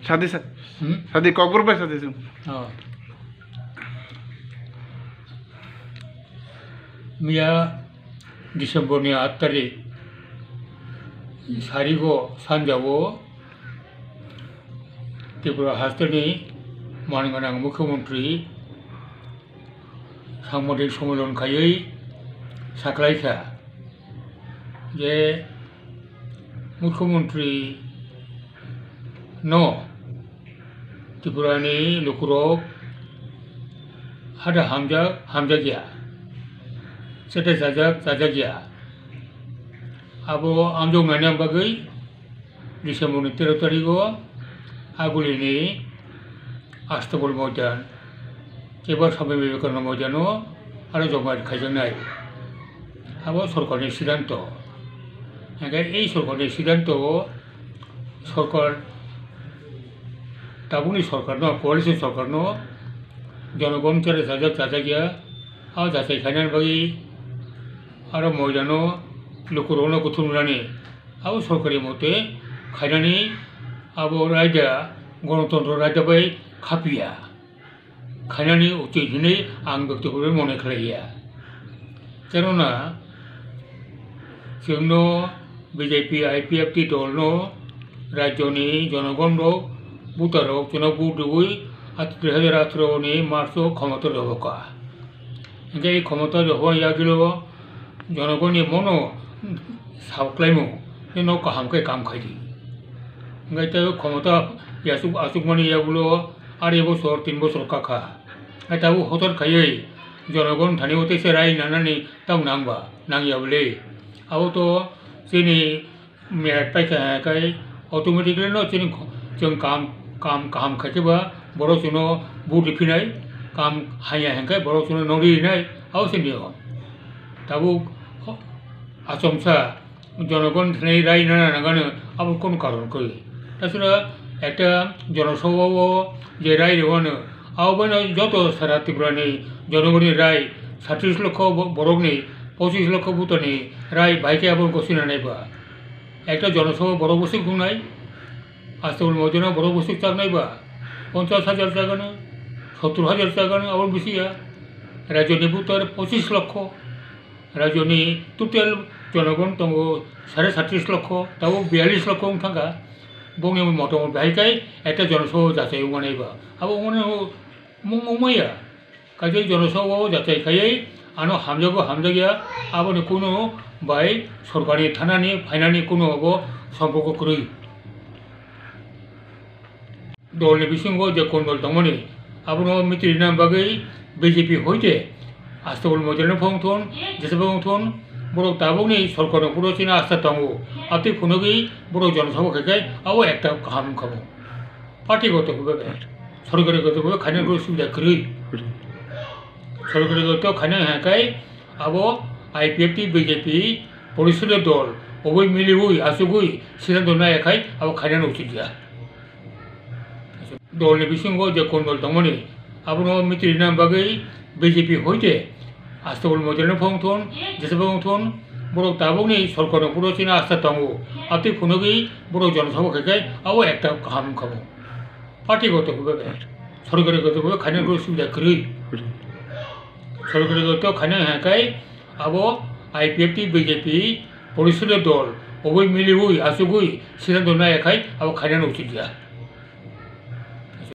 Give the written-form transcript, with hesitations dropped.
शादी शादी ककबर पे शादी सुन मिया डिसेम्बरनि 8 तारिख सारिगो सानजावो त्रिपुरा हादरनि मानगोनां मुख्यमंत्री साংবাদিক सम्मेलन खायै साख्लायखा जे मुख्यमंत्री न त्रिपुरानि लुकुरक हादा हामजा गया सेटे जाजा गया abo amjong nani bagai Desember 13 tariko aguli ni Astagol Mojan ebar Swami Vivekananda Mojano aro jomar khajanai abo sorkarni siddhanto ei sorkarni siddhanto sorkar tabuni sorkar no coalition sorkar no জনগণ tere jaja gya aro jachai khainan bagi aro Mojano लुकुरनो कुथुमरानी अब सरकारी मते खायनानी अब रायदा गणतंत्र रायदा बै खापिया खायनानी उचित दिनै आं व्यक्तिगत मने खालाया केनना जोंनो बीजेपी आईपीएफटी दलनो राज्यनि जनगणनो बुतारो चुनाव बुदुई 2018 नि मार्च क्षमता रबका इंगे क्षमता रहो यागिलो जनगणनि मनो सावक्लायमो न काहामके काम खायदि इंगे त क्षमता आसुकमानि यागुलो 8 बছर 3 बছर काखा ताबो हतर खायै जनगण थानि उते से राय नानानि ताव नांबा नांयाबले आबो तो जोंनि मेट पाइखाय अटोमेटिकली न जों काम खायबा बर' सुनो बुदि फिनाय काम हाया हेंखाय बर' सुनो नरिनाय आव सेनियो ताबो आसमसा जनगण थानाय राय नागानो आबो कोन कारण कई ताछाड़ा একটা জনসভাও যে রায় দেওয়ানো আহ্বানে যত সারা ত্রিপুরানি জনগণের রায় 37 লক্ষ বরগনি 25 লক্ষ ভোটারনি রায় বাইকে আবার ঘোষণা নাইবা একটা জনসভা বড় বসে খুনাই আস্তবল মজনা বড় বসে চাক নাইবা 50,000 জায়গানো 70,000 জায়গানো আবার বেশিয়া রাজ্যনি ভোটার 25 লক্ষ রাজ্যনি টোটাল জনগণ দङ 37.5 লক্ষ তাও 42 লক্ষ থাকা বংনি মতো বাইকাই একটা জনসভা যাচাই মানাইবা আবো মনে মমাইয়া কাজে জনসভা যাচাই খাইयै আনো হামজাগিয়া আবনে কোনো বাই সরকারি থানানি ফাইনানি কোনো আবো সম্পর্ক করি দলনি বিসঙ্গ যে কোন দল দমনি আবনো মিত্রির নাম বাগै বিজেপি হইতে আস্তবল মজরেন ফংথন যেসবংথন বড় তাবনি সরকার পুরোচিনা আস্থা তামো আতি ফোনগি বড় জনসভা খাইকাই আবো একটা কাম খাবো পার্টিগতভাবে সরকারিগতভাবে খাইনার সুবিধা করি সরকারিগত খাইনা হাঁকাই আবো আইপিএফটি বিজেপি পরিষদের দল অবৈ মিলিবই আসুগুই সিদ্ধান্ত না একাই আবো খাইনার উচিত দিয়া দলনি বিসঙ্গ যে কোন দল দমনি আবনো মিত্রির নাম বাগै বিজেপি হইতে আস্তবল মজরেন ফংথন যেসবংথন বড় তাবনি সরকার পুরোচিনা আস্থা তামো আতি ফোনগি বড় জনসভা খাইকাই আবো একটা কাম খাবো পার্টিগতভাবে সরকারিগতভাবে খাইনার সুবিধা করি সরকারিগত খাইনা হাঁকাই আবো আইপিএফটি বিজেপি পরিষদের দল অবৈ মিলিবই আসুগুই সিদ্ধান্ত না একাই আবো খাইনার উচিত দিয়া